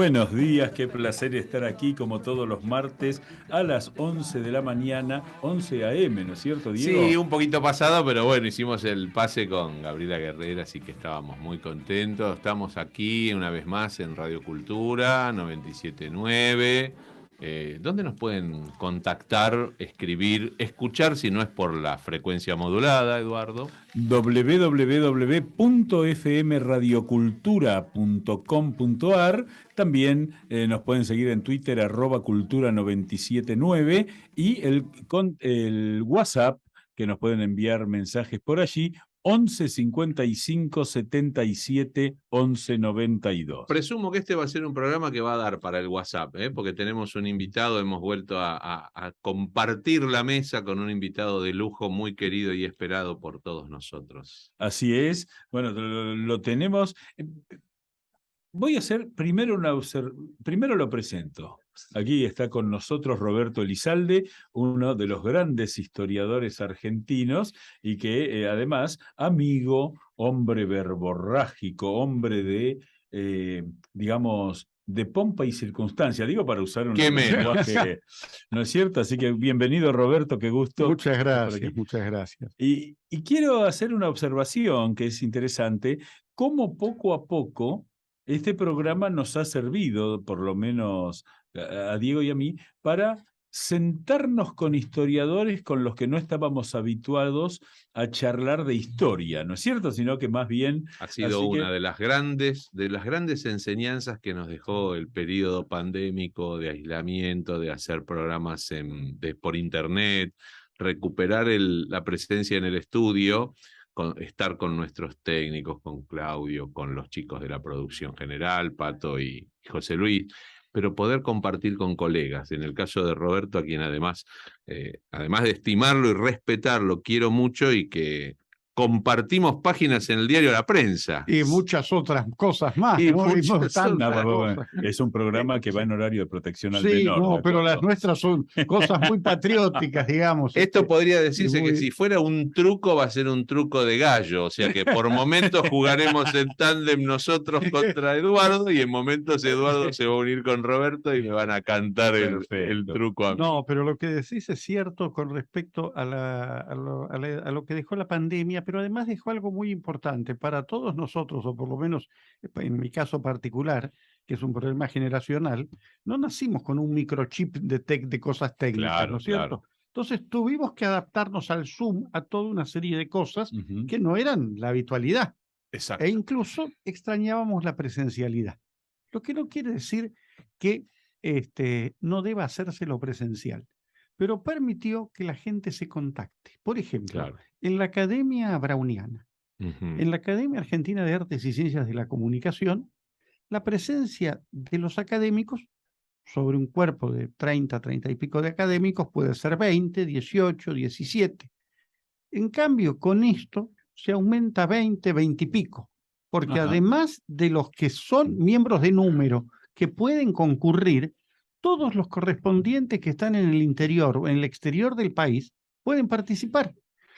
Buenos días, qué placer estar aquí como todos los martes a las 11 de la mañana, 11 a.m., ¿no es cierto, Sí, Diego? un poquito pasado, pero bueno, hicimos el pase con Gabriela Guerrera, así que estábamos muy contentos. Estamos aquí una vez más en Radio Cultura 97.9. ¿Dónde nos pueden contactar, escribir, escuchar si no es por la frecuencia modulada, Eduardo? www.fmradiocultura.com.ar. También nos pueden seguir en Twitter @cultura979 y el WhatsApp, que nos pueden enviar mensajes por allí, 11 55 77 11 92. Presumo que este va a ser un programa que va a dar para el WhatsApp, porque tenemos un invitado, hemos vuelto a compartir la mesa con un invitado de lujo muy querido y esperado por todos nosotros. Así es. Bueno, lo tenemos. Voy a hacer primero primero lo presento. Aquí está con nosotros Roberto Elizalde, uno de los grandes historiadores argentinos y que además amigo, hombre verborrágico, hombre digamos, de pompa y circunstancia, digo para usar un ¿Qué menos? lenguaje, ¿no es cierto? Así que bienvenido Roberto, qué gusto Muchas estar por aquí. gracias, muchas gracias. Y quiero hacer una observación que es interesante, cómo poco a poco este programa nos ha servido, por lo menos a Diego y a mí, para sentarnos con historiadores con los que no estábamos habituados a charlar de historia, ¿no es cierto? Sino que más bien... Ha sido una de las grandes enseñanzas que nos dejó el periodo pandémico de aislamiento, de hacer programas por internet, recuperar la presencia en el estudio, estar con nuestros técnicos, con Claudio, con los chicos de la producción general, Pato y José Luis, pero poder compartir con colegas. En el caso de Roberto, a quien además de estimarlo y respetarlo, quiero mucho y que compartimos páginas en el diario La Prensa. Y muchas otras cosas más. Y ¿no? muchas Tantas otras cosas. Es un programa que va en horario de protección al Sí, menor. no, pero las nuestras son cosas muy patrióticas, digamos. Esto podría decirse muy... que si fuera un truco, va a ser un truco de gallo. O sea que por momentos jugaremos en tándem nosotros contra Eduardo y en momentos Eduardo se va a unir con Roberto y me van a cantar el truco a mí. No, pero lo que decís es cierto con respecto a lo que dejó la pandemia, pero además dejó algo muy importante para todos nosotros, o por lo menos en mi caso particular, que es un problema generacional. No nacimos con un microchip de cosas técnicas, Claro, ¿no es cierto? claro. Entonces tuvimos que adaptarnos al Zoom, a toda una serie de cosas Uh-huh. que no eran la habitualidad. Exacto. E incluso extrañábamos la presencialidad. Lo que no quiere decir que no deba hacerse lo presencial, pero permitió que la gente se contacte. Por ejemplo, Claro. en la Academia Browniana, en la Academia Argentina de Artes y Ciencias de la Comunicación, la presencia de los académicos sobre un cuerpo de 30 y pico de académicos puede ser 20, 18, 17. En cambio, con esto se aumenta 20 y pico, porque Ajá. además de los que son miembros de número que pueden concurrir, todos los correspondientes que están en el interior o en el exterior del país pueden participar,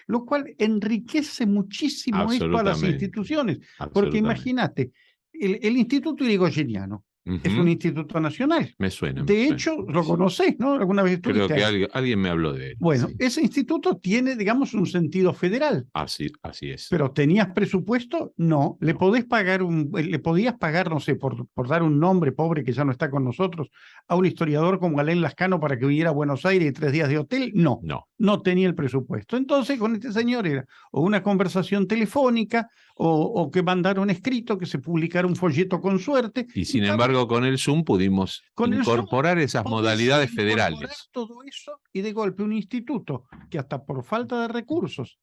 lo cual enriquece muchísimo esto a las instituciones, porque imagínate, el Instituto Irigoyeniano es un instituto nacional. Me suena. De hecho, lo conocés, ¿no? Alguna vez Creo que ahí. alguien me habló de él. Bueno, sí. Ese instituto tiene, digamos, un sentido federal. Así es. ¿Pero tenías presupuesto? No. ¿Le podías pagar, no sé, por dar un nombre pobre que ya no está con nosotros, a un historiador como Alén Lascano para que viniera a Buenos Aires y 3 días de hotel? No. No tenía el presupuesto. Entonces, con este señor era o una conversación telefónica o que mandara un escrito, que se publicara un folleto con suerte. Y sin embargo, con el Zoom pudimos incorporar esas modalidades federales. Todo eso, y de golpe un instituto que hasta por falta de recursos,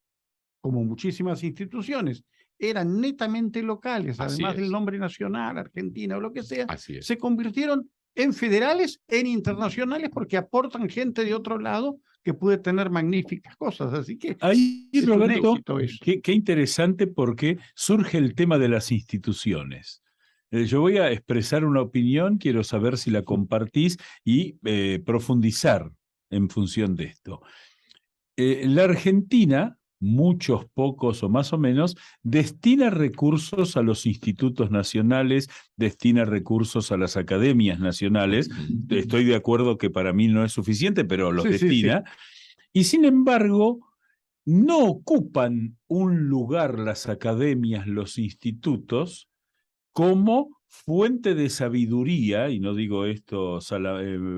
como muchísimas instituciones, eran netamente locales, además del nombre nacional, Argentina o lo que sea, se convirtieron en federales, en internacionales, porque aportan gente de otro lado que puede tener magníficas cosas. Así que ahí, Roberto, qué interesante, porque surge el tema de las instituciones. Yo voy a expresar una opinión, quiero saber si la compartís y profundizar en función de esto. La Argentina muchos, pocos o más o menos, destina recursos a los institutos nacionales, destina recursos a las academias nacionales. Estoy de acuerdo que para mí no es suficiente, pero los destina. Y sin embargo, no ocupan un lugar las academias, los institutos, como fuente de sabiduría, y no digo esto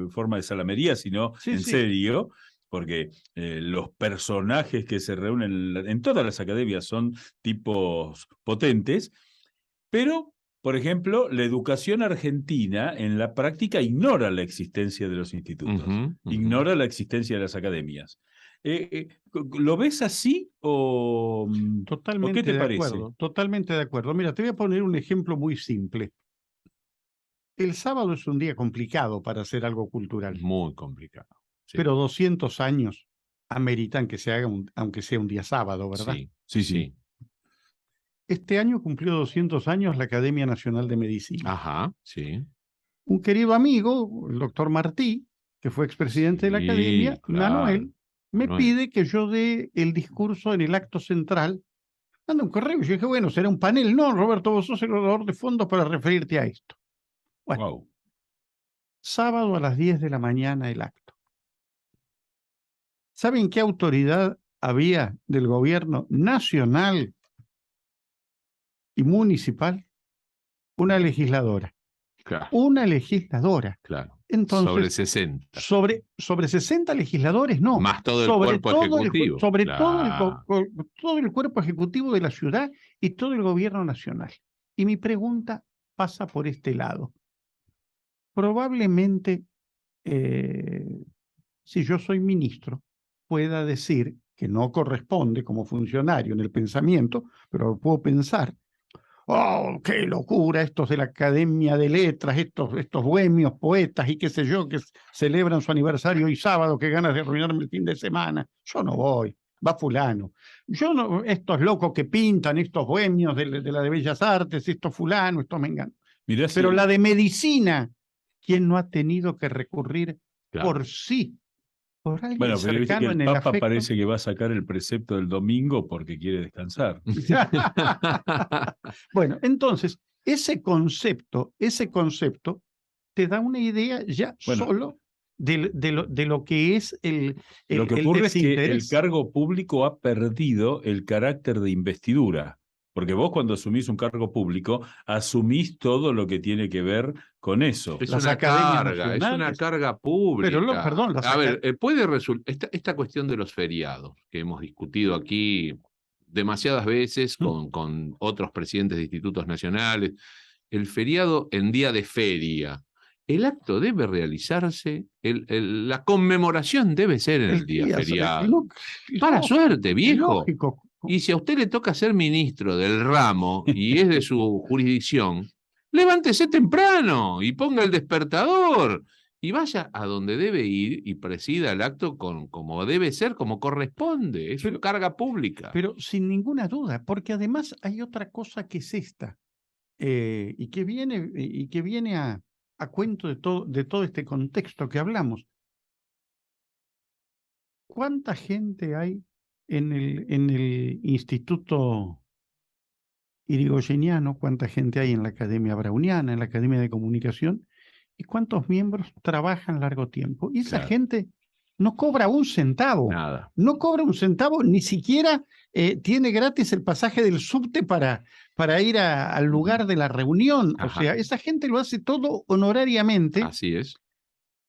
forma de salamería, sino en serio, porque los personajes que se reúnen en todas las academias son tipos potentes, pero, por ejemplo, la educación argentina en la práctica ignora la existencia de los institutos, ignora la existencia de las academias. ¿Lo ves así o qué te parece? Totalmente de acuerdo. Mira, te voy a poner un ejemplo muy simple. El sábado es un día complicado para hacer algo cultural. Muy complicado. Sí. Pero 200 años ameritan que se haga, aunque sea un día sábado, ¿verdad? Sí. Este año cumplió 200 años la Academia Nacional de Medicina. Ajá, sí. Un querido amigo, el doctor Martí, que fue expresidente de la Academia, Manuel, me pide que yo dé el discurso en el acto central. Manda un correo y yo dije, bueno, será un panel. No, Roberto, vos sos el orador de fondo para referirte a esto. Bueno, sábado a las 10 de la mañana el acto. ¿Saben qué autoridad había del gobierno nacional y municipal? Una legisladora. Claro. Una legisladora. Claro. Entonces, sobre 60. Sobre 60 legisladores, no. Más todo el cuerpo ejecutivo. Todo el cuerpo ejecutivo de la ciudad y todo el gobierno nacional. Y mi pregunta pasa por este lado. Probablemente, si yo soy ministro, pueda decir que no corresponde como funcionario en el pensamiento, pero puedo pensar, ¡oh, qué locura! Estos de la Academia de Letras, estos bohemios poetas y qué sé yo, que celebran su aniversario hoy sábado, que ganas de arruinarme el fin de semana. Yo no voy, va fulano. Yo no, estos locos que pintan, estos bohemios de la de Bellas Artes, estos fulanos, estos menganos. Pero la de medicina, ¿quién no ha tenido que recurrir por sí? Por alguien bueno, pero viste que el Papa afecto. parece que va a sacar el precepto del domingo porque quiere descansar. Bueno, entonces, ese concepto te da una idea ya solo de lo que es lo que ocurre es que el cargo público ha perdido el carácter de investidura. Porque vos cuando asumís un cargo público, asumís todo lo que tiene que ver con eso. Es una carga pública. Pero perdón, a ver, puede resultar, esta cuestión de los feriados, que hemos discutido aquí demasiadas veces con otros presidentes de institutos nacionales, el feriado en día de feria. El acto debe realizarse, la conmemoración debe ser en el día feriado. Para suerte, viejo. Lógico. Y si a usted le toca ser ministro del ramo y es de su jurisdicción, levántese temprano y ponga el despertador y vaya a donde debe ir y presida el acto como debe ser, como corresponde. Es una carga pública. Pero sin ninguna duda, porque además hay otra cosa que es esta, y que viene a cuento de todo este contexto que hablamos. ¿Cuánta gente hay en el Instituto Irigoyeniano? ¿Cuánta gente hay en la Academia Browniana, en la Academia de Comunicación? ¿Y cuántos miembros trabajan largo tiempo? Y esa gente no cobra un centavo. Nada. No cobra un centavo, ni siquiera tiene gratis el pasaje del subte para ir al lugar de la reunión. Ajá. O sea, esa gente lo hace todo honorariamente. Así es.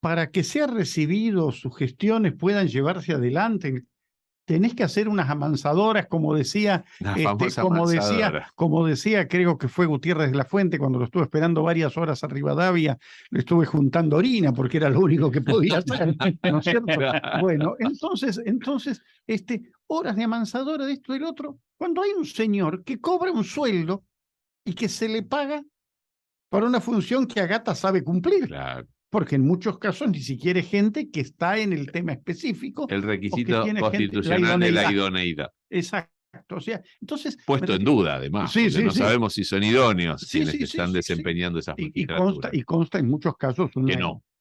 Para que sea recibido, sus gestiones puedan llevarse adelante. Tenés que hacer unas amansadoras, como decía, como decía, creo que fue Gutiérrez de la Fuente, cuando lo estuve esperando varias horas a Rivadavia, le estuve juntando harina porque era lo único que podía hacer, ¿no es cierto? Bueno, entonces, horas de amansadora de esto y del otro, cuando hay un señor que cobra un sueldo y que se le paga para una función que Agata sabe cumplir. Claro. Porque en muchos casos ni siquiera hay gente que está en el tema específico. El requisito constitucional de la idoneidad. Exacto. O sea, entonces. Puesto en duda, además. No sabemos si son idóneos quienes están desempeñando esas magistraturas. Y consta en muchos casos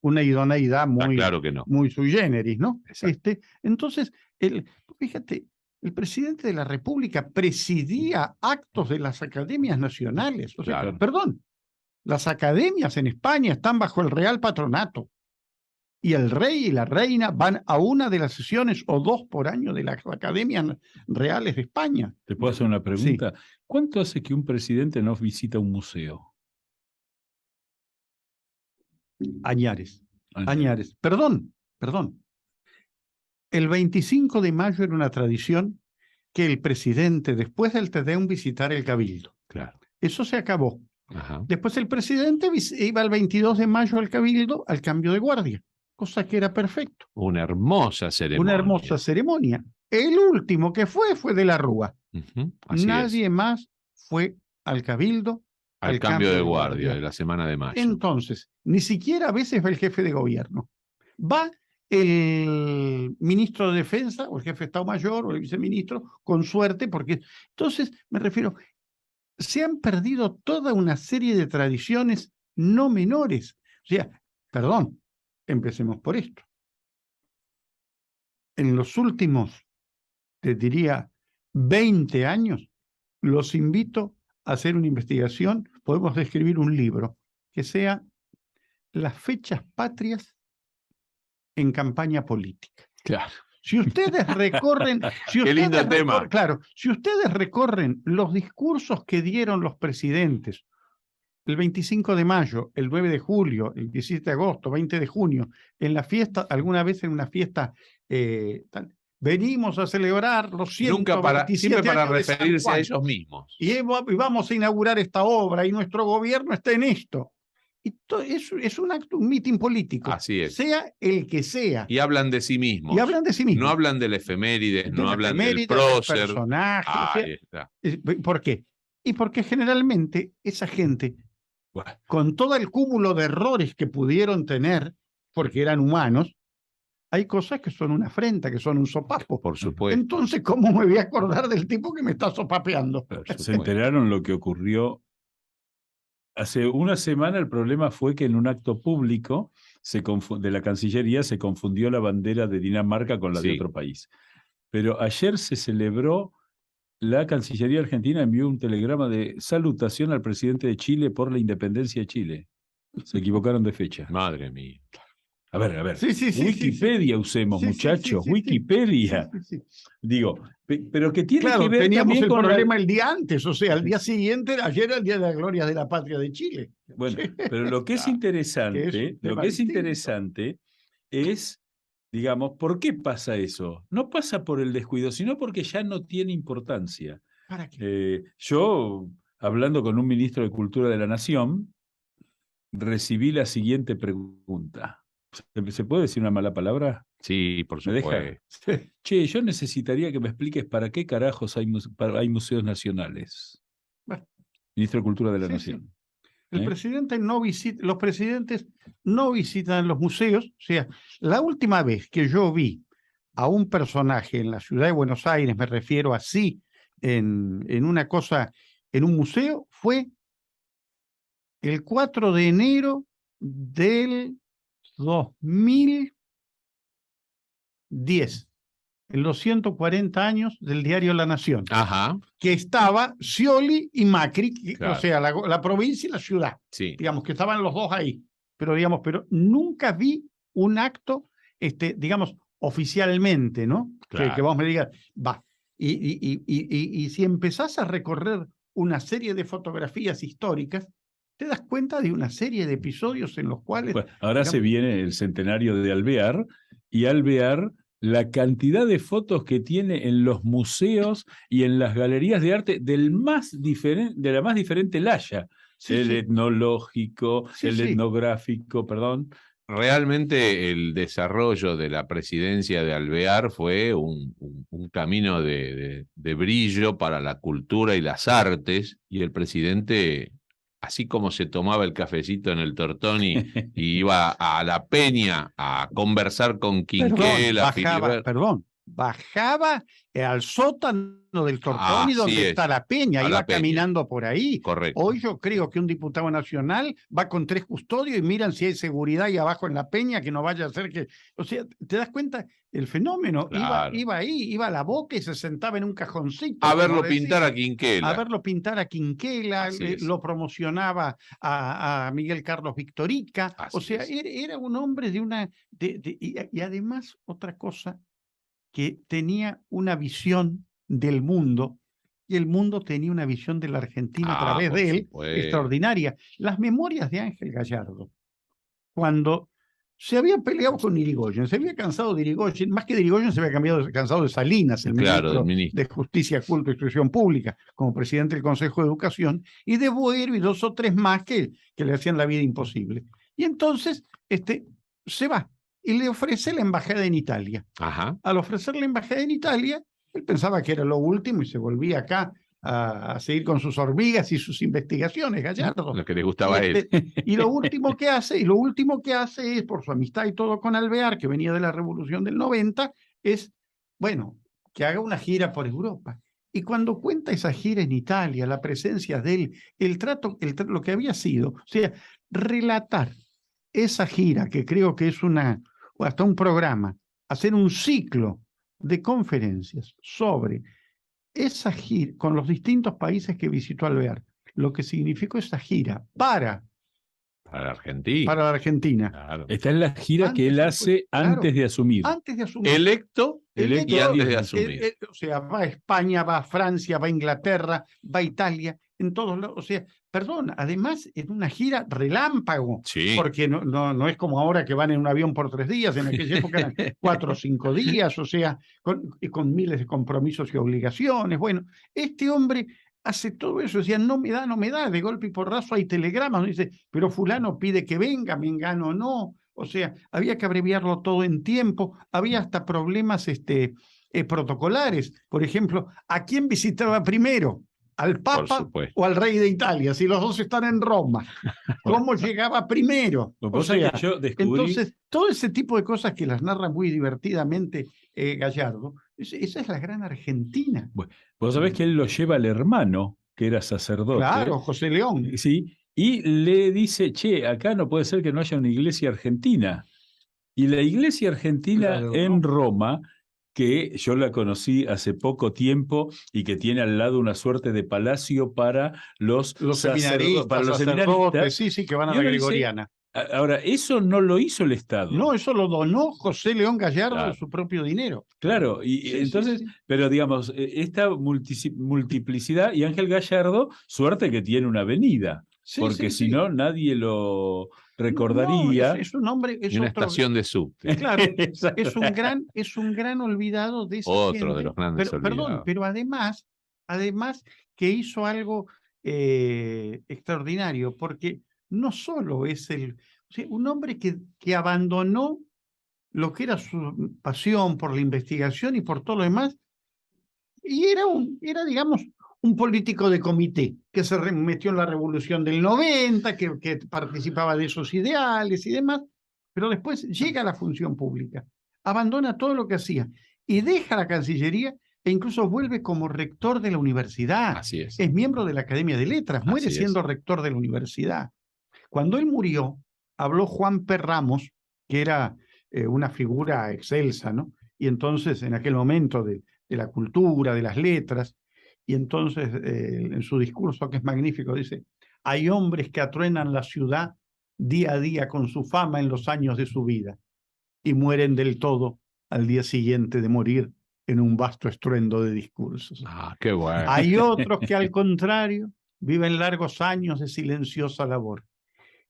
una idoneidad muy, claro que no. Muy sui generis, ¿no? Exacto. Entonces, fíjate, El presidente de la República presidía actos de las academias nacionales. O sea, Claro. perdón, las academias en España están bajo el Real Patronato. Y el rey y la reina van a una de las sesiones o 2 por año de las academias reales de España. ¿Te puedo hacer una pregunta? ¿Cuánto hace que un presidente no visita un museo? Añares. Añares. Perdón. El 25 de mayo era una tradición que el presidente, después del Te Deum, visitara el Cabildo. Claro. Eso se acabó. Ajá. Después el presidente iba el 22 de mayo al Cabildo al cambio de guardia, cosa que era perfecto. Una hermosa ceremonia. Una hermosa ceremonia. El último que fue de la Rúa. Así Nadie es. más fue al Cabildo Al cambio de guardia de la semana de mayo. Entonces, ni siquiera a veces va el jefe de gobierno. Va el ministro de Defensa, o el jefe de Estado Mayor, o el viceministro, con suerte, porque entonces, me refiero, se han perdido toda una serie de tradiciones no menores. O sea, perdón, empecemos por esto. En los últimos, te diría, 20 años, los invito a hacer una investigación, podemos escribir un libro, que sea las fechas patrias en campaña política. Claro. Si ustedes recorren, Qué lindo tema. Claro, si ustedes recorren los discursos que dieron los presidentes el 25 de mayo, el 9 de julio, el 17 de agosto, 20 de junio, en la fiesta, alguna vez en una fiesta, venimos a celebrar los 127 siempre para años de San referirse a Juan, ellos mismos. y vamos a inaugurar esta obra, y nuestro gobierno está en esto. Y es un acto, un mitin político. Así es. Sea el que sea. Y hablan de sí mismos. Y hablan de sí mismos. No hablan del efemérides, no hablan del del prócer. personaje. Ahí está. ¿Por qué? Y porque generalmente esa gente, Bueno, con todo el cúmulo de errores que pudieron tener, porque eran humanos, hay cosas que son una afrenta, que son un sopapo. por supuesto. Entonces, ¿cómo me voy a acordar del tipo que me está sopapeando? ¿Se enteraron lo que ocurrió? Hace una semana el problema fue que en un acto público de la Cancillería se confundió la bandera de Dinamarca con la de otro país. Pero ayer se celebró, la Cancillería Argentina envió un telegrama de salutación al presidente de Chile por la independencia de Chile. Se equivocaron de fecha. Madre mía. A ver. Sí, Wikipedia usemos, Sí, muchachos. sí. Wikipedia. Sí. Digo, pero que tiene Claro, que ver teníamos también el con problema el día antes, o sea, el día siguiente, ayer era el Día de la Gloria de la Patria de Chile. Bueno, pero lo que es interesante, es, digamos, ¿por qué pasa eso? No pasa por el descuido, sino porque ya no tiene importancia. ¿Para qué? Yo, hablando con un ministro de Cultura de la Nación, recibí la siguiente pregunta. ¿Se puede decir una mala palabra? Sí, por ¿Me supuesto. deja? Che, yo necesitaría que me expliques para qué carajos hay museos nacionales. Bueno, Ministro de Cultura de la Nación. El presidente no visita, los presidentes no visitan los museos. O sea, la última vez que yo vi a un personaje en la ciudad de Buenos Aires, me refiero así, en una cosa, en un museo, fue el 4 de enero del 2010, en los 140 años del diario La Nación. Ajá. Que estaba Scioli y Macri, Claro. o sea, la provincia y la ciudad, Sí. digamos, que estaban los dos ahí, pero nunca vi un acto, digamos, oficialmente, ¿no? Claro. Que vos me digas, va. Y si empezás a recorrer una serie de fotografías históricas, te das cuenta de una serie de episodios en los cuales... Bueno, ahora se viene el centenario de Alvear, y Alvear, la cantidad de fotos que tiene en los museos y en las galerías de arte de la más diferente laya. El etnológico, etnográfico, perdón. Realmente el desarrollo de la presidencia de Alvear fue un camino de brillo para la cultura y las artes, y el presidente, así como se tomaba el cafecito en el Tortoni y iba a la Peña a conversar con Quinquela, bajaba al sótano del Tortoni Así donde es. está la Peña, A iba la Peña. caminando por ahí. Correcto. Hoy yo creo que un diputado nacional va con 3 custodios y miran si hay seguridad ahí abajo en la Peña, que no vaya a ser que... O sea, ¿te das cuenta? El fenómeno Claro. iba ahí, iba a la Boca y se sentaba en un cajoncito. A como verlo decía. pintar a Quinquela. A verlo pintar a Quinquela, Así es. lo promocionaba a Miguel Carlos Victorica. Así O sea, es. era un hombre de una... y además, otra cosa, que tenía una visión del mundo, y el mundo tenía una visión de la Argentina a través por de él, supuesto. extraordinaria. Las memorias de Ángel Gallardo, cuando se había peleado con Irigoyen, se había cansado de Irigoyen, más que de Irigoyen se había cansado de Salinas, el Claro, del ministro ministro. de Justicia, Culto y Instrucción Pública, como presidente del Consejo de Educación, y de Boero y 2 o 3 más que le hacían la vida imposible. Y entonces se va y le ofrece la embajada en Italia. Ajá. Al ofrecer la embajada en Italia, él pensaba que era lo último y se volvía acá a seguir con sus hormigas y sus investigaciones, Gallardo. Lo que le gustaba a él. Y lo último que hace, es, por su amistad y todo con Alvear, que venía de la Revolución del 90, es, bueno, que haga una gira por Europa. Y cuando cuenta esa gira en Italia, la presencia de él, el trato, lo que había sido, o sea, relatar esa gira, que creo que es hasta un programa, hacer un ciclo de conferencias sobre esa gira con los distintos países que visitó Alvear, lo que significó esa gira para la Argentina. la Argentina. Claro. Esta es la gira que él hace claro, antes de asumir. Antes de asumir. Electo y antes de asumir. O sea, va a España, va a Francia, va a Inglaterra, va a Italia, en todos lados. O sea, perdón, además en una gira relámpago, Sí. porque no es como ahora que van en un avión por 3 días, en aquella época eran 4 o 5 días, o sea, con miles de compromisos y obligaciones. Bueno, este hombre hace todo eso, decía, no me da, de golpe y porrazo hay telegramas, dice, pero fulano pide que venga, mengano no. O sea, había que abreviarlo todo en tiempo, había hasta problemas protocolares. Por ejemplo, ¿a quién visitaba primero? ¿Al Papa o al rey de Italia? Si los dos están en Roma. ¿Cómo llegaba primero? O sea, que yo descubrí... Entonces, todo ese tipo de cosas que las narra muy divertidamente Gallardo, esa es la gran Argentina. Bueno, vos sabés que él lo lleva al hermano, que era sacerdote. Claro, José León. Sí, y le dice, che, acá no puede ser que no haya una iglesia argentina. Y la iglesia argentina en Roma, que yo la conocí hace poco tiempo y que tiene al lado una suerte de palacio para los seminaristas, para los seminaristas. Sí, que van a la Gregoriana. Ahora, eso no lo hizo el Estado. No, eso lo donó José León Gallardo de su propio dinero. Claro, y entonces, pero digamos, esta multiplicidad, y Ángel Gallardo, suerte que tiene una avenida, porque si no, nadie lo recordaría. Es un hombre, es una estación de subte. Claro, es un gran olvidado de esa Otro gente. de los grandes olvidados. Perdón, pero además que hizo algo extraordinario, porque no solo es un hombre que abandonó lo que era su pasión por la investigación y por todo lo demás, y era digamos, un político de comité que se metió en la Revolución del 90, que participaba de esos ideales y demás, pero después llega a la función pública, abandona todo lo que hacía y deja la Cancillería e incluso vuelve como rector de la universidad. Así es. Es miembro de la Academia de Letras, muere siendo rector de la universidad. Cuando él murió, habló Juan P. Ramos, que era una figura excelsa, ¿no? Y entonces, en aquel momento de la cultura, de las letras, y entonces en su discurso, que es magnífico, dice, hay hombres que atruenan la ciudad día a día con su fama en los años de su vida y mueren del todo al día siguiente de morir en un vasto estruendo de discursos. Ah, qué bueno. Hay otros que al contrario viven largos años de silenciosa labor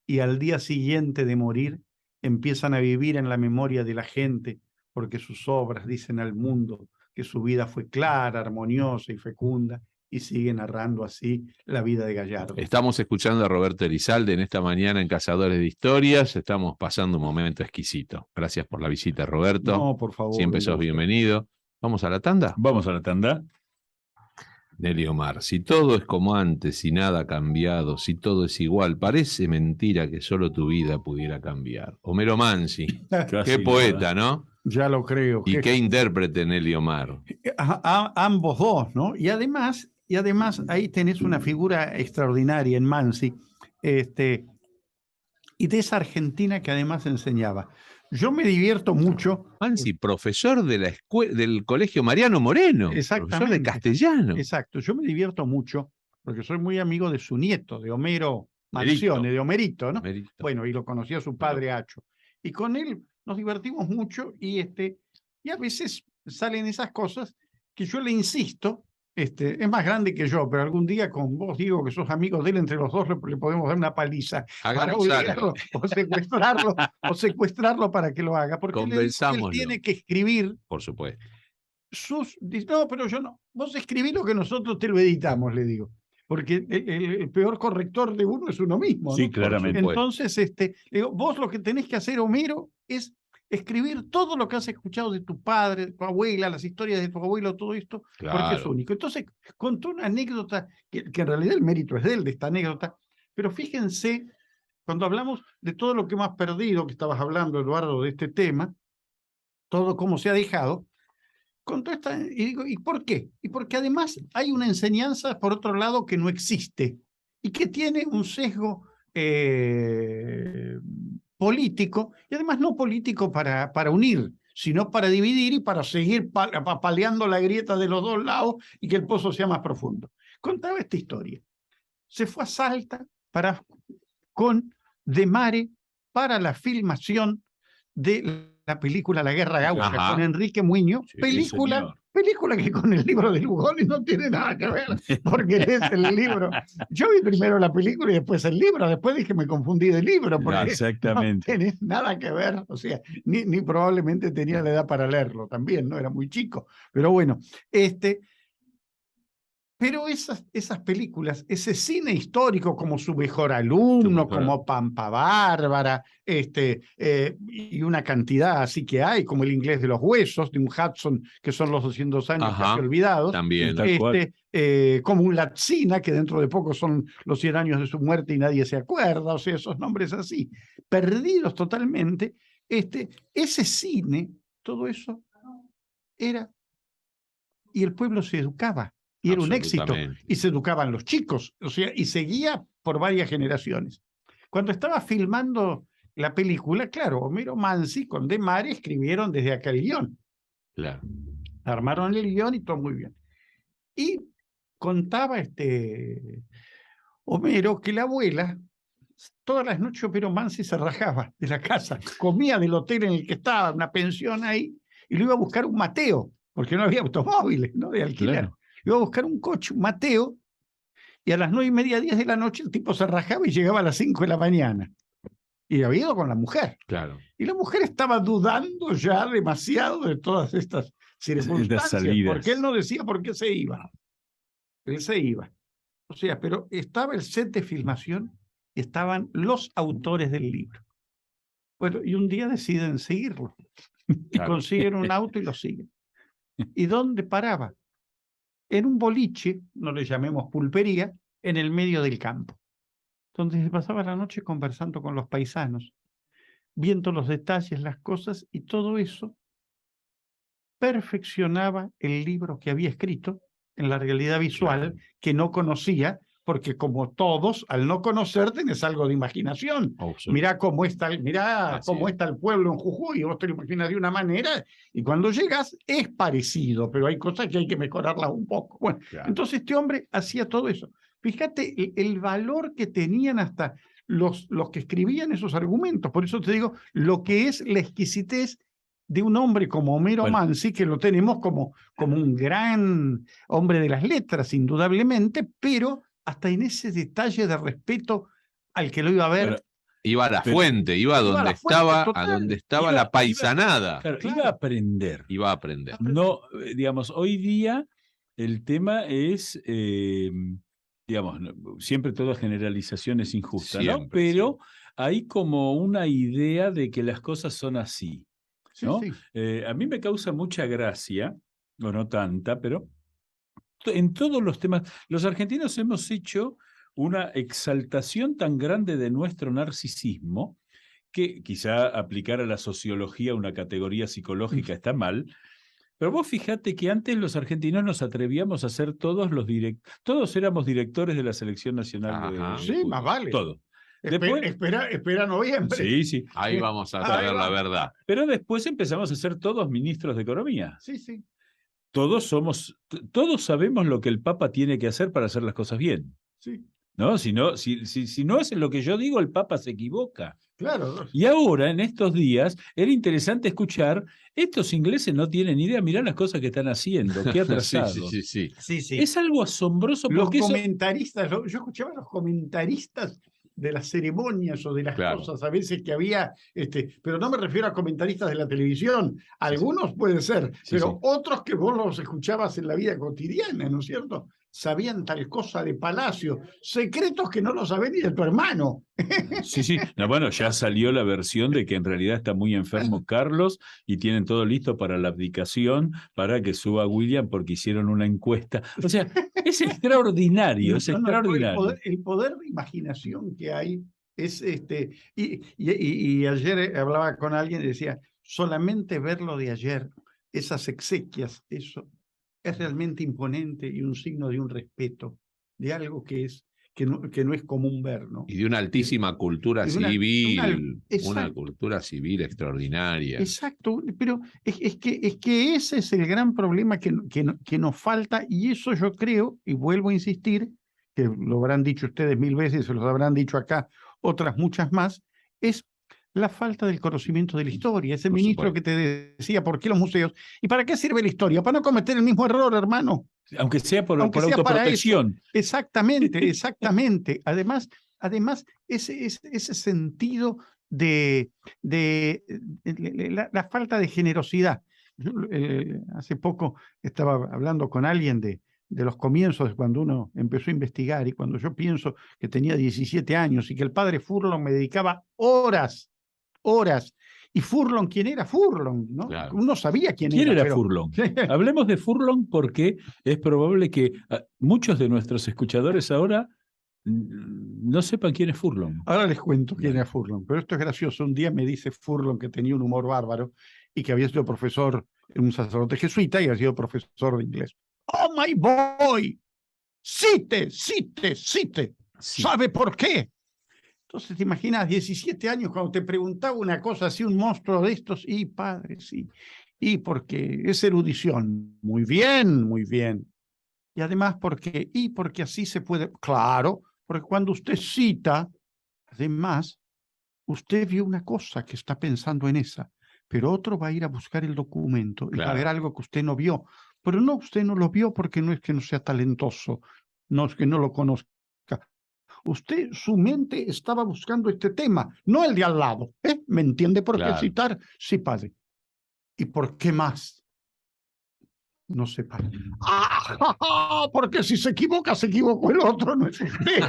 y al día siguiente de morir empiezan a vivir en la memoria de la gente porque sus obras dicen al mundo que su vida fue clara, armoniosa y fecunda, y sigue narrando así la vida de Gallardo. Estamos escuchando a Roberto Elizalde en esta mañana en Cazadores de Historias. Estamos pasando un momento exquisito. Gracias por la visita, Roberto. No, por favor. Siempre sos bienvenido. ¿Vamos a la tanda? Vamos a la tanda. Nelly Omar, si todo es como antes y nada ha cambiado, si todo es igual, parece mentira que solo tu vida pudiera cambiar. Homero Mansi, Casi qué poeta, nada. ¿no? Ya lo creo. Y qué intérprete Nelly Omar. Ambos dos, ¿no? Y además ahí tenés una figura extraordinaria en Mansi, y de esa Argentina que además enseñaba. Yo me divierto mucho. Mansi, profesor de la del Colegio Mariano Moreno, profesor de Exactamente. castellano. Exacto, yo me divierto mucho porque soy muy amigo de su nieto, de Homero Merito. Mansione, de Homerito, ¿no? Merito. Bueno, y lo conocía su padre Acho. Y con él nos divertimos mucho y a veces salen esas cosas que yo le insisto, es más grande que yo, pero algún día con vos, digo que sos amigos de él, entre los dos le podemos dar una paliza para Hagamos obligarlo o secuestrarlo para que lo haga, porque le digo que él Convenzámoslo. tiene que escribir Por supuesto. dice, no, pero yo no. Vos escribí lo que nosotros te lo editamos, le digo. Porque el peor corrector de uno es uno mismo, Sí, ¿no? claramente. Entonces, le digo, vos lo que tenés que hacer, Homero, es escribir todo lo que has escuchado de tu padre, de tu abuela, las historias de tu abuelo, todo esto, porque es Claro. único. Entonces, contó una anécdota, que en realidad el mérito es de él, de esta anécdota, pero fíjense, cuando hablamos de todo lo que hemos perdido, que estabas hablando, Eduardo, de este tema, todo cómo se ha dejado, con toda esta, y digo, ¿y por qué? Y porque además hay una enseñanza, por otro lado, que no existe y que tiene un sesgo político, y además no político para unir, sino para dividir y para seguir paleando la grieta de los dos lados y que el pozo sea más profundo. Contaba esta historia. Se fue a Salta con De Mare para la filmación de la película La Guerra Gaucha. Ajá. Con Enrique Muñoz, Sí, película señor. que con el libro de Lugones no tiene nada que ver, porque es el libro. Yo vi primero la película y después el libro, después dije me confundí de libro, porque Exactamente. no tiene nada que ver, o sea, ni probablemente tenía la edad para leerlo también, no era muy chico, pero bueno, pero esas películas, ese cine histórico como Su mejor alumno, como Pampa Bárbara, y una cantidad así que hay, como El inglés de los huesos, de un Hudson, que son los 200 años Ajá, casi olvidados. también. Como un Latsina, que dentro de poco son los 100 años de su muerte y nadie se acuerda, o sea, esos nombres así, perdidos totalmente. Ese cine, todo eso era, y el pueblo se educaba. Y era un éxito. Y se educaban los chicos. O sea, y seguía por varias generaciones. Cuando estaba filmando la película, claro, Homero Mansi con De Mare escribieron desde aquel guión. Claro. Armaron el guión y todo muy bien. Y contaba Homero que la abuela, todas las noches Homero Mansi se rajaba de la casa, comía del hotel en el que estaba, una pensión ahí, y lo iba a buscar un Mateo, porque no había automóviles, ¿no? De alquiler. Claro. Iba a buscar un coche, un Mateo, y a las 9:30, 10 de la noche el tipo se rajaba y llegaba a las 5 de la mañana. Y había ido con la mujer. Claro. Y la mujer estaba dudando ya demasiado de todas estas circunstancias, porque él no decía por qué se iba. Él se iba. O sea, pero estaba el set de filmación y estaban los autores del libro. Bueno, y un día deciden seguirlo. Y consiguen un auto y lo siguen. ¿Y dónde paraba? En un boliche, no le llamemos pulpería, en el medio del campo, donde se pasaba la noche conversando con los paisanos, viendo los detalles, las cosas, y todo eso perfeccionaba el libro que había escrito en la realidad visual, que no conocía, porque como todos, al no conocer, tenés algo de imaginación. Mirá cómo está el pueblo en Jujuy, vos te lo imaginas de una manera, y cuando llegas es parecido, pero hay cosas que hay que mejorarlas un poco. Bueno, entonces este hombre hacía todo eso. Fíjate el valor que tenían hasta los que escribían esos argumentos. Por eso te digo, lo que es la exquisitez de un hombre como Homero Mansi, que lo tenemos como un gran hombre de las letras, indudablemente, pero hasta en ese detalle de respeto al que lo iba a ver. Iba a la fuente, iba a donde estaba la paisanada. Iba a aprender. Iba a aprender. No, digamos, hoy día el tema es, digamos, siempre toda generalización es injusta, siempre, ¿no? Pero hay como una idea de que las cosas son así, ¿no? Sí. A mí me causa mucha gracia, o no tanta, pero en todos los temas. Los argentinos hemos hecho una exaltación tan grande de nuestro narcisismo que quizá aplicar a la sociología una categoría psicológica está mal, pero vos fíjate que antes los argentinos nos atrevíamos a ser todos éramos directores de la selección nacional de Sí, fútbol, más vale. todo. Después, espera noviembre. Sí, sí. Ahí vamos a saber la verdad. Pero después empezamos a ser todos ministros de Economía. Sí, sí. Todos sabemos lo que el Papa tiene que hacer para hacer las cosas bien. Sí. ¿No? Si no hacen lo que yo digo, el Papa se equivoca. Claro. Y ahora, en estos días, era interesante escuchar, estos ingleses no tienen idea, mirá las cosas que están haciendo, qué atrasados. Sí. Es algo asombroso Los porque comentaristas, yo escuchaba a los comentaristas de las ceremonias o de las cosas a veces que había, pero no me refiero a comentaristas de la televisión, algunos pueden ser, pero otros que vos los escuchabas en la vida cotidiana, ¿no es cierto? Sabían tal cosa de Palacio, secretos que no lo saben ni de tu hermano. Sí. No, bueno, ya salió la versión de que en realidad está muy enfermo Carlos y tienen todo listo para la abdicación, para que suba William porque hicieron una encuesta. O sea, es extraordinario, es extraordinario. El poder de imaginación que hay es y ayer hablaba con alguien y decía, solamente ver lo de ayer, esas exequias, eso es realmente imponente y un signo de un respeto, de algo que no es común ver, ¿no? Y de una altísima cultura civil, una cultura civil extraordinaria. Exacto, pero es que ese es el gran problema que nos falta, y eso yo creo, y vuelvo a insistir, que lo habrán dicho ustedes 1000 veces, se los habrán dicho acá otras muchas más, es la falta del conocimiento de la historia. Ese ministro que te decía, ¿por qué los museos? ¿Y para qué sirve la historia? Para no cometer el mismo error, hermano. Aunque sea por sea autoprotección. Exactamente. Además, ese sentido de la falta de generosidad. Yo, hace poco estaba hablando con alguien de los comienzos, cuando uno empezó a investigar, y cuando yo pienso que tenía 17 años y que el padre Furlong me dedicaba horas. Y Furlong, ¿quién era Furlong? ¿No? Claro. Uno sabía quién era Furlong. Hablemos de Furlong porque es probable que muchos de nuestros escuchadores ahora no sepan quién es Furlong. Ahora les cuento quién era Furlong, pero esto es gracioso. Un día me dice Furlong que tenía un humor bárbaro y que había sido profesor, un sacerdote jesuita, y había sido profesor de inglés. ¡Oh, my boy! ¡Cite! ¿Sabe por qué? Entonces, ¿te imaginas 17 años cuando te preguntaba una cosa así, un monstruo de estos? Y padre, sí. Y porque es erudición. Muy bien. Y además, porque así se puede. Claro, porque cuando usted cita, además, usted vio una cosa que está pensando en esa, pero otro va a ir a buscar el documento y va a ver algo que usted no vio. Pero no, usted no lo vio porque no es que no sea talentoso, no es que no lo conozca. Usted, su mente estaba buscando este tema, no el de al lado. ¿Me entiende por qué citar? Sí, padre. ¿Y por qué más? No sé, padre. Porque si se equivocó el otro, no es usted.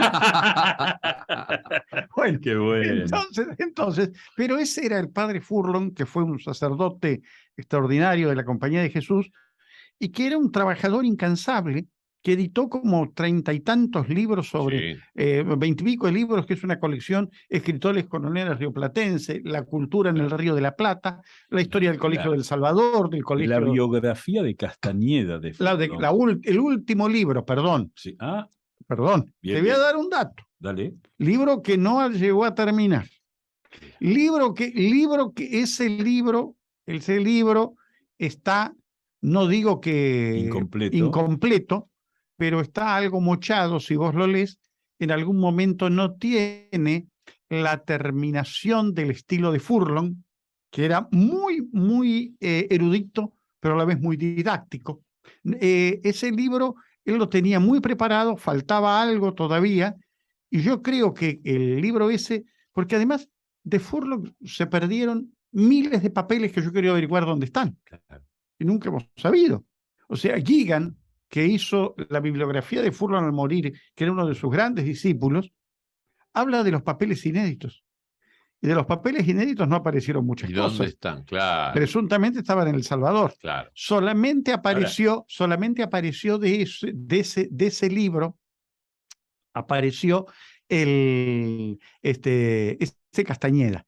Bueno, qué bueno. Entonces, pero ese era el padre Furlong, que fue un sacerdote extraordinario de la Compañía de Jesús y que era un trabajador incansable, que editó como 30 y tantos libros sobre 20 y pico de libros, que es una colección, escritores coroneles rioplatense, la cultura en el Río de la Plata, la historia del Colegio del Salvador, del colegio... La biografía de Castañeda. El último libro, perdón. Sí. Perdón, te voy a dar un dato. Dale. Libro que no llegó a terminar. Ese libro está, no digo que incompleto, pero está algo mochado, si vos lo lees, en algún momento no tiene la terminación del estilo de Furlong, que era muy erudito, pero a la vez muy didáctico. Ese libro, él lo tenía muy preparado, faltaba algo todavía, y yo creo que el libro ese, porque además de Furlong se perdieron miles de papeles que yo quería averiguar dónde están, y nunca hemos sabido. O sea, Gigan, que hizo la bibliografía de Furlong al morir, que era uno de sus grandes discípulos, habla de los papeles inéditos. Y de los papeles inéditos no aparecieron muchas ¿Y cosas. dónde están? Claro, Presuntamente estaban en El Salvador. claro. Solamente apareció de ese libro, apareció este Castañeda.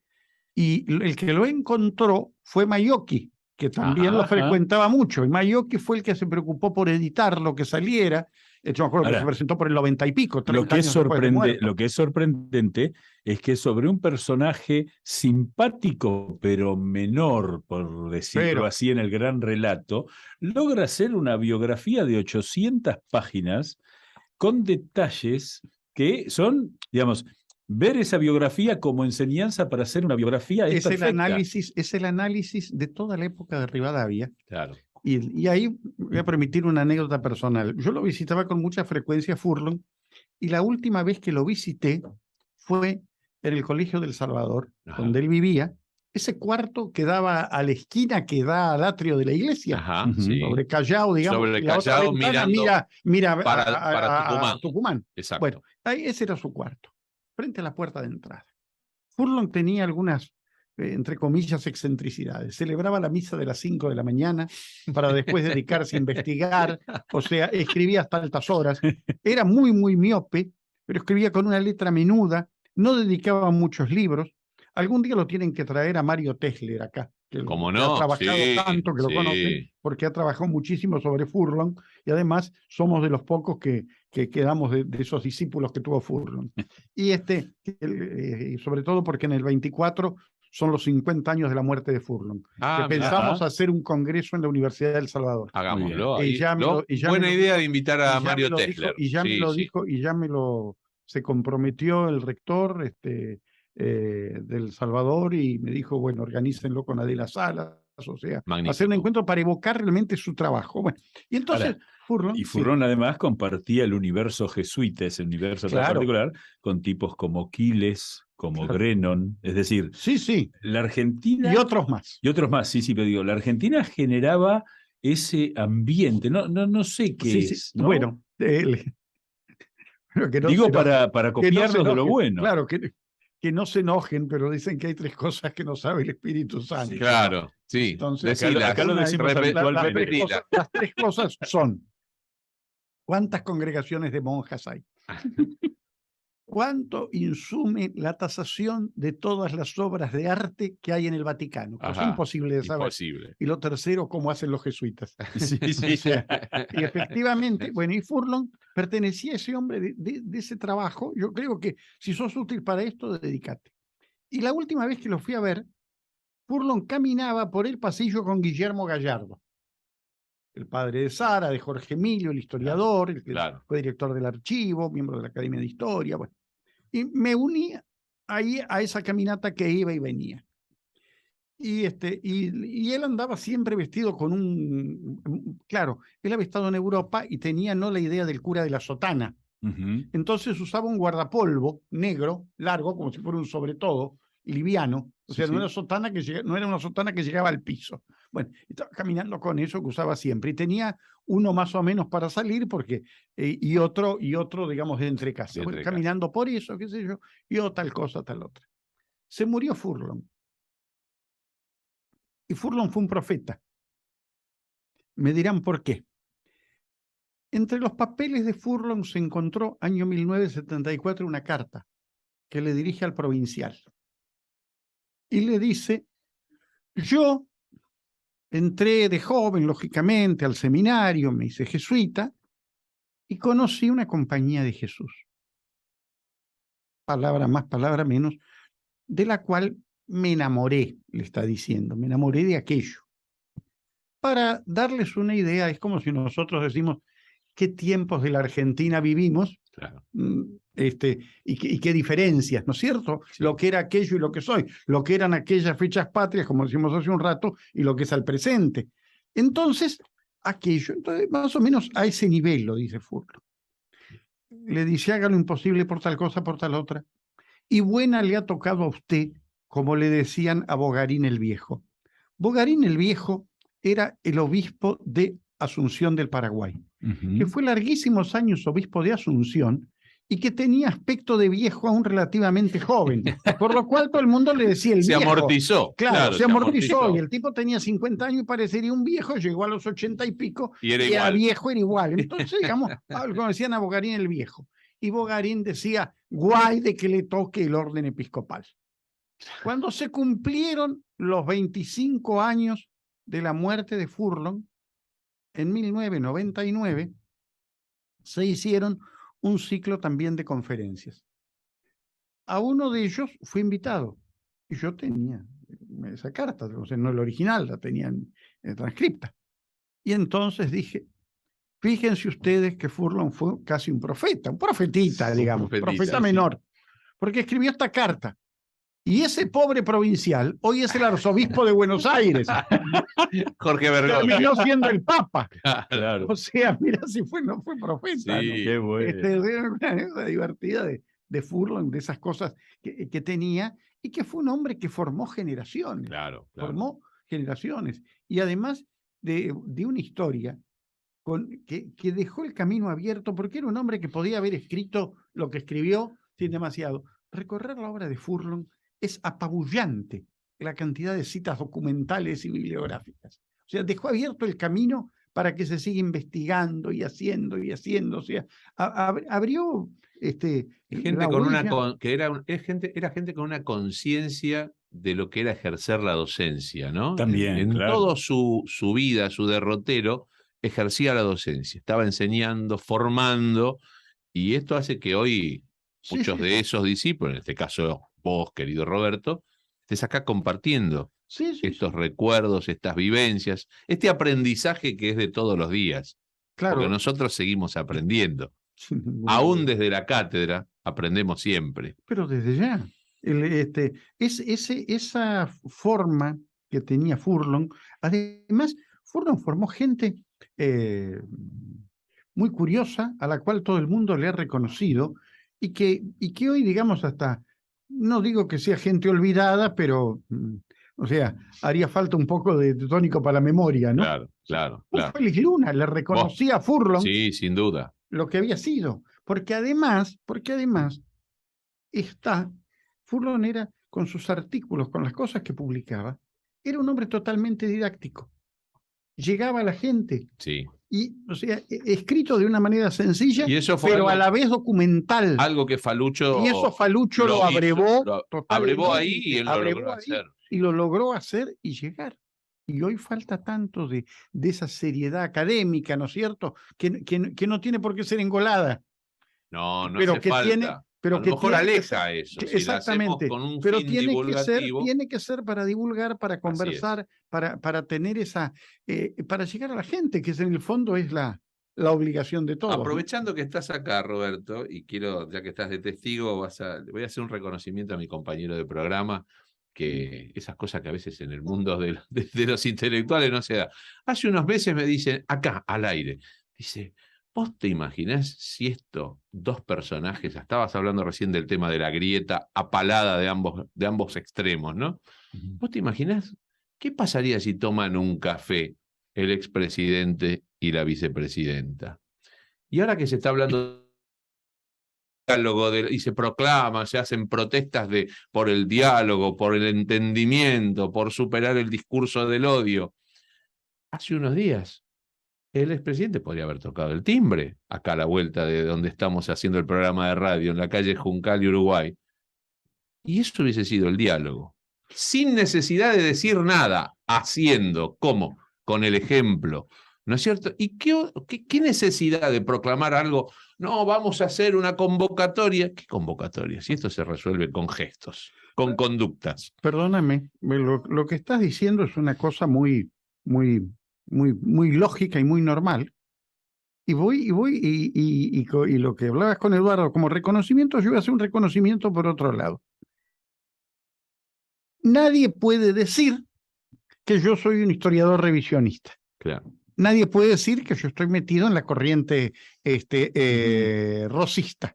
Y el que lo encontró fue Mayocchi, que también lo frecuentaba mucho. Y Mayocchi fue el que se preocupó por editar lo que saliera. Yo me acuerdo que se presentó por el 90 y pico, 30 años después de muerto. Lo que es sorprendente es que sobre un personaje simpático, pero menor, por decirlo así, en el gran relato, logra hacer una biografía de 800 páginas con detalles que son, digamos, ver esa biografía como enseñanza para hacer una biografía es perfecta. Es el análisis de toda la época de Rivadavia. Claro. Y ahí voy a permitir una anécdota personal. Yo lo visitaba con mucha frecuencia Furlong, y la última vez que lo visité fue en el Colegio del Salvador, donde él vivía. Ese cuarto que daba a la esquina que da al atrio de la iglesia, sobre Callao, digamos. Sobre la otra Callao, ventana mira para Tucumán. Exacto. Bueno, ese era su cuarto, frente a la puerta de entrada. Furlong tenía algunas, entre comillas, excentricidades. Celebraba la misa de las 5 de la mañana para después dedicarse a investigar, o sea, escribía hasta altas horas. Era muy, muy miope, pero escribía con una letra menuda, no dedicaba muchos libros. Algún día lo tienen que traer a Mario Tesler acá, que ha trabajado tanto que lo conocen, porque ha trabajado muchísimo sobre Furlong, y además somos de los pocos que quedamos de esos discípulos que tuvo Furlong. Y sobre todo porque en el 24 son los 50 años de la muerte de Furlong. Pensamos hacer un congreso en la Universidad de El Salvador. Hagámoslo. Buena idea de invitar a Mario Tesler. Se comprometió el rector del Salvador y me dijo, bueno, organícenlo con Adela Salas, o sea, hacer un encuentro para evocar realmente su trabajo. Bueno, y entonces Furlong además compartía el universo jesuita, ese universo tan particular, con tipos como Quiles, como Grenon, es decir, la Argentina... Y otros más. Pero digo, la Argentina generaba ese ambiente, no sé qué es, ¿no? Bueno, digo para copiarlos de lo bueno. Claro, que no se enojen, pero dicen que hay 3 cosas que no sabe el Espíritu Santo. Sí, claro, sí. Entonces, acá lo decimos habitualmente. Las 3 cosas son: ¿cuántas congregaciones de monjas hay? ¿Cuánto insume la tasación de todas las obras de arte que hay en el Vaticano? Que es imposible de saber. Y lo tercero, ¿cómo hacen los jesuitas? Y efectivamente, bueno, y Furlong pertenecía a ese hombre de ese trabajo. Yo creo que si sos útil para esto, dedícate. Y la última vez que lo fui a ver, Furlong caminaba por el pasillo con Guillermo Gallardo, el padre de Sara, de Jorge Emilio, el historiador, el que fue director del archivo, miembro de la Academia de Historia. Bueno, y me uní ahí a esa caminata que iba y venía. Y él andaba siempre vestido con claro, él había estado en Europa y tenía no la idea del cura de la sotana. Entonces usaba un guardapolvo negro, largo, como si fuera un sobretodo, liviano. O sea, no era una sotana que llegaba al piso. Bueno, estaba caminando con eso que usaba siempre. Y tenía uno más o menos para salir, porque y otro, digamos, de entre casa. Bueno, caminando por eso, qué sé yo, y tal cosa, tal otra. Se murió Furlong. Y Furlong fue un profeta. Me dirán por qué. Entre los papeles de Furlong se encontró, año 1974, una carta que le dirige al provincial. Y le dice: yo entré de joven, lógicamente, al seminario, me hice jesuita, y conocí una compañía de Jesús. Palabra más, palabra menos, de la cual me enamoré, le está diciendo, me enamoré de aquello. Para darles una idea, es como si nosotros decimos qué tiempos de la Argentina vivimos, y qué diferencias, ¿no es cierto? Lo que era aquello y lo que soy, lo que eran aquellas fechas patrias, como decimos hace un rato, y lo que es al presente. Entonces, más o menos a ese nivel, lo dice Furlong. Le dice: haga lo imposible por tal cosa, por tal otra. Y buena le ha tocado a usted, como le decían a Bogarín el Viejo. Bogarín el Viejo era el obispo de Asunción del Paraguay, que fue larguísimos años obispo de Asunción, y que tenía aspecto de viejo aún relativamente joven, por lo cual todo el mundo le decía el Se viejo. amortizó. Claro, se amortizó y el tipo tenía 50 años y parecería un viejo, llegó a los 80 y pico Y era y igual. a viejo era igual. Entonces, digamos, como decían a Bogarín el viejo. Y Bogarín decía, guay de que le toque el orden episcopal. Cuando se cumplieron los 25 años de la muerte de Furlong, en 1999, se hicieron un ciclo también de conferencias. A uno de ellos fui invitado y yo tenía esa carta, o sea, no el original, la tenían transcripta. Y entonces dije, fíjense ustedes que Furlong fue casi un profeta, un profetita, digamos, profeta menor, porque escribió esta carta. Y ese pobre provincial hoy es el arzobispo de Buenos Aires. Jorge Bergoglio. Terminó siendo el papa. Claro. O sea, mira si no fue profeta. Sí, ¿no? Qué bueno. Era una anécdota divertida de Furlong, de esas cosas que tenía, y que fue un hombre que formó generaciones. Claro. Formó generaciones. Y además de una historia que dejó el camino abierto, porque era un hombre que podía haber escrito lo que escribió sin demasiado. Recorrer la obra de Furlong es apabullante la cantidad de citas documentales y bibliográficas. O sea, dejó abierto el camino para que se siga investigando y haciendo y haciendo. O sea, abrió gente con era gente con una conciencia de lo que era ejercer la docencia, ¿no? También, en claro. todo su vida, su derrotero, ejercía la docencia, estaba enseñando, formando, y esto hace que hoy muchos de esos discípulos, en este caso vos, querido Roberto, estés acá compartiendo estos recuerdos, estas vivencias, este aprendizaje que es de todos los días. Claro. Porque nosotros seguimos aprendiendo. Aún desde la cátedra aprendemos siempre. Pero desde ya. Esa forma que tenía Furlong, además, Furlong formó gente muy curiosa, a la cual todo el mundo le ha reconocido, y que hoy, digamos, hasta, no digo que sea gente olvidada, pero, o sea, haría falta un poco de tónico para la memoria, ¿no? Claro. Félix Luna le reconocía a Furlong. Sí, sin duda. Lo que había sido, porque además Furlong era, con sus artículos, con las cosas que publicaba, era un hombre totalmente didáctico. Llegaba a la gente. Sí. Y, o sea, escrito de una manera sencilla, y eso fue pero a la vez documental. Algo que Falucho. Y eso Falucho lo abrevó. Abrevó ahí y él lo logró hacer. Y lo logró hacer y llegar. Y hoy falta tanto de esa seriedad académica, ¿no es cierto? Que no tiene por qué ser engolada. No pero hace que falta. Tiene, pero a lo que mejor tiene aleja eso. Exactamente. Si con un pero fin tiene divulgativo. tiene que ser para divulgar, para conversar, para tener esa, para llegar a la gente, que en el fondo es la obligación de todos. Aprovechando que estás acá, Roberto, y quiero, ya que estás de testigo, voy a hacer un reconocimiento a mi compañero de programa, que esas cosas que a veces en el mundo de los intelectuales no se da. Hace unos meses me dicen, acá, al aire, dice, ¿vos te imaginás si estos dos personajes, estabas hablando recién del tema de la grieta apalada de ambos extremos, ¿no? ¿Vos te imaginás qué pasaría si toman un café el expresidente y la vicepresidenta? Y ahora que se está hablando diálogo y se proclama, se hacen protestas por el diálogo, por el entendimiento, por superar el discurso del odio. Hace unos días, el expresidente podría haber tocado el timbre, acá a la vuelta de donde estamos haciendo el programa de radio, en la calle Juncal y Uruguay. Y eso hubiese sido el diálogo. Sin necesidad de decir nada, haciendo, ¿cómo? Con el ejemplo. ¿No es cierto? ¿Y qué necesidad de proclamar algo? No, vamos a hacer una convocatoria. ¿Qué convocatoria? Si esto se resuelve con gestos, con conductas. Perdóname, lo que estás diciendo es una cosa muy lógica y muy normal. Y lo que hablabas con Eduardo como reconocimiento, yo voy a hacer un reconocimiento por otro lado. Nadie puede decir que yo soy un historiador revisionista. Claro. Nadie puede decir que yo estoy metido en la corriente rosista.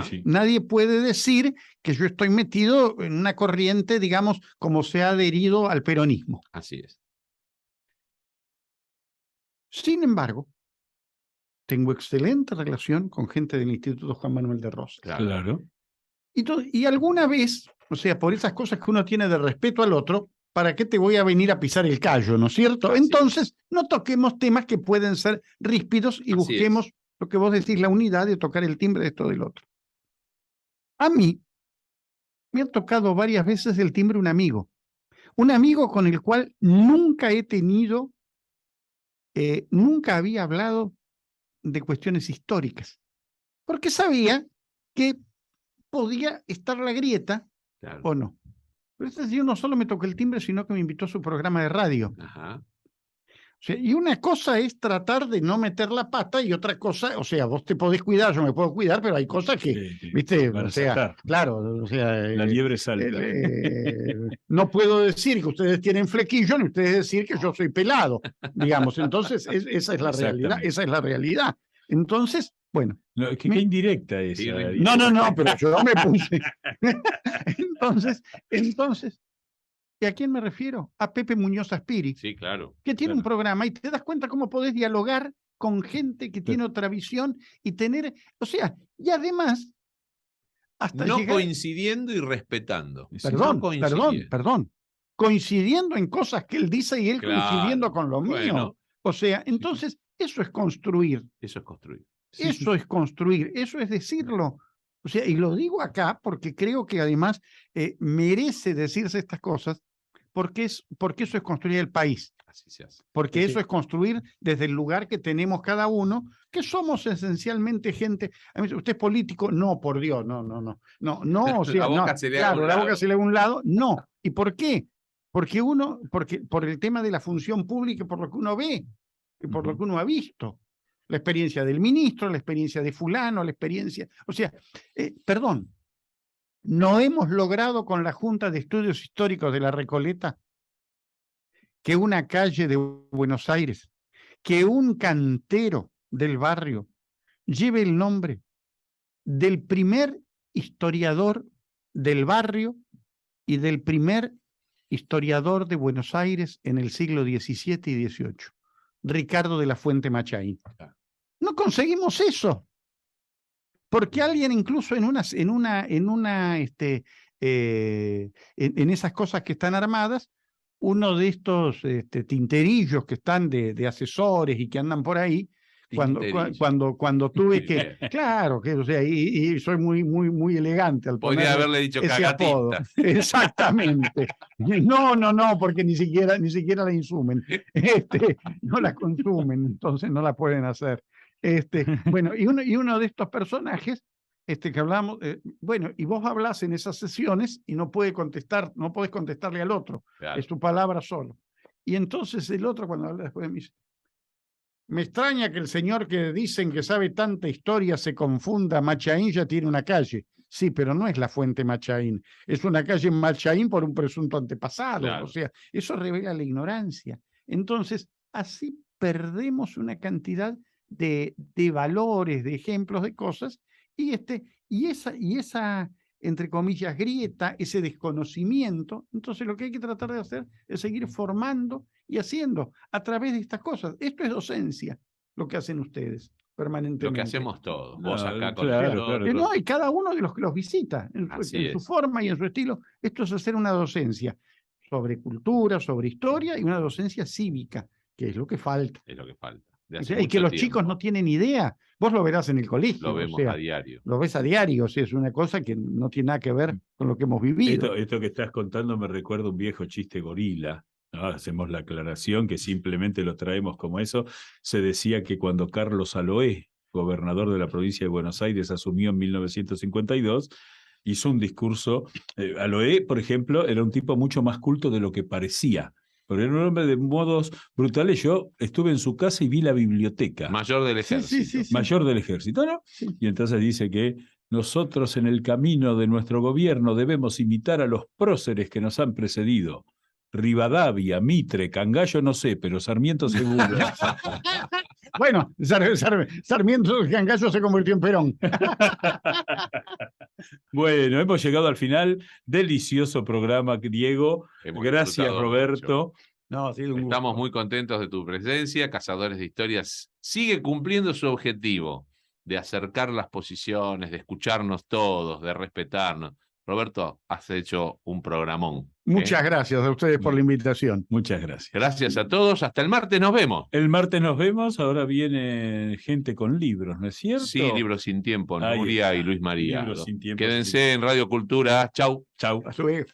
Sí. Nadie puede decir que yo estoy metido en una corriente, digamos, como se ha adherido al peronismo. Así es. Sin embargo, tengo excelente relación con gente del Instituto Juan Manuel de Rosas. Claro. Y alguna vez, o sea, por esas cosas que uno tiene de respeto al otro, ¿para qué te voy a venir a pisar el callo, no es cierto? Así Entonces, no toquemos temas que pueden ser ríspidos y Así busquemos lo que vos decís, la unidad de tocar el timbre de esto del otro. A mí me ha tocado varias veces el timbre un amigo con el cual nunca he tenido, nunca había hablado de cuestiones históricas, porque sabía que podía estar la grieta Claro. o no. Pero este señor no solo me tocó el timbre, sino que me invitó a su programa de radio. Ajá. O sea, y una cosa es tratar de no meter la pata y otra cosa, o sea, vos te podés cuidar, yo me puedo cuidar, pero hay cosas que, viste, van a o sea, saltar. claro, o sea, La liebre salta. no puedo decir que ustedes tienen flequillo ni ustedes decir que yo soy pelado, digamos. Entonces, esa es la realidad, esa es la realidad. Entonces, bueno. No, qué indirecta esa. Sí, no, pero yo me puse. Entonces, ¿y a quién me refiero? A Pepe Muñoz Aspiri, Sí, claro. que tiene claro. un programa y te das cuenta cómo podés dialogar con gente que tiene otra visión y tener, o sea, y además, hasta No llegar, coincidiendo y respetando. perdón, No coincidiendo. perdón, coincidiendo en cosas que él dice y él Claro, coincidiendo con lo mío. bueno. O sea, entonces, eso es construir. Eso es construir. Eso es construir, eso es decirlo. O sea, y lo digo acá porque creo que además merece decirse estas cosas porque eso es construir el país. Así se hace. Porque Sí. eso es construir desde el lugar que tenemos cada uno, que somos esencialmente gente. A mí, ¿usted es político? No, por Dios, no, o sea, La boca no, se le da a claro, un la lado. boca se le da a un lado, no. ¿Y por qué? Porque por el tema de la función pública, por lo que uno ve, y por lo que uno ha visto. La experiencia del ministro, la experiencia de fulano, la experiencia, o sea, perdón, no hemos logrado con la Junta de Estudios Históricos de la Recoleta que una calle de Buenos Aires, que un cantero del barrio lleve el nombre del primer historiador del barrio y del primer historiador de Buenos Aires en el siglo XVII y XVIII, Ricardo de la Fuente Machain. No conseguimos eso, porque alguien incluso en esas cosas que están armadas, uno de estos tinterillos que están de asesores y que andan por ahí, cuando tuve que, claro, que, o sea, y soy muy elegante al poner Podría haberle dicho ese apodo. cagatista. Exactamente. No, porque ni siquiera la insumen. No la consumen, entonces no la pueden hacer. Bueno, y uno de estos personajes que hablamos, bueno, y vos hablás en esas sesiones y no podés contestarle al otro, Claro. es tu palabra solo. Y entonces el otro cuando habla después me dice, me extraña que el señor que dicen que sabe tanta historia se confunda, Machain ya tiene una calle. Sí, pero no es la Fuente Machain, es una calle en Machain por un presunto antepasado. Claro. O sea, eso revela la ignorancia. Entonces, así perdemos una cantidad de valores, de ejemplos, de cosas, y esa, entre comillas, grieta, ese desconocimiento. Entonces, lo que hay que tratar de hacer es seguir formando y haciendo a través de estas cosas. Esto es docencia, lo que hacen ustedes permanentemente. Lo que hacemos todos. Vos acá con claro, nosotros. No, y cada uno de los que los visita, en su forma y en su estilo. Esto es hacer una docencia sobre cultura, sobre historia y una docencia cívica, que es lo que falta. Es lo que falta. Y que los chicos no tienen idea. Vos lo verás en el colegio. Lo vemos a diario. Lo ves a diario, o sea, es una cosa que no tiene nada que ver con lo que hemos vivido. Esto que estás contando me recuerda un viejo chiste gorila. ¿No? Hacemos la aclaración que simplemente lo traemos como eso. Se decía que cuando Carlos Aloé, gobernador de la provincia de Buenos Aires, asumió en 1952, hizo un discurso. Aloé, por ejemplo, era un tipo mucho más culto de lo que parecía. Pero era un hombre de modos brutales. Yo estuve en su casa y vi la biblioteca. Mayor del ejército. Sí. Mayor del ejército, ¿no? Sí. Y entonces dice que nosotros en el camino de nuestro gobierno debemos imitar a los próceres que nos han precedido. Rivadavia, Mitre, Cangallo no sé, pero Sarmiento seguro. Bueno, Sarmiento Cangallo se convirtió en Perón. Bueno, hemos llegado al final. Delicioso programa, Diego. Gracias, Roberto. No, ha sido un Estamos gusto. muy contentos de tu presencia. Cazadores de Historias sigue cumpliendo su objetivo de acercar las posiciones, de escucharnos todos, de respetarnos. Roberto, has hecho un programón. Muchas gracias a ustedes por la invitación. Muchas gracias. Gracias a todos. Hasta el martes nos vemos. El martes nos vemos, ahora viene gente con libros, ¿no es cierto? Sí, Libros sin Tiempo, Ahí Nuria está. y Luis María. Libros sin Tiempo. Quédense en Radio Cultura. Chau. Chau. A su vez.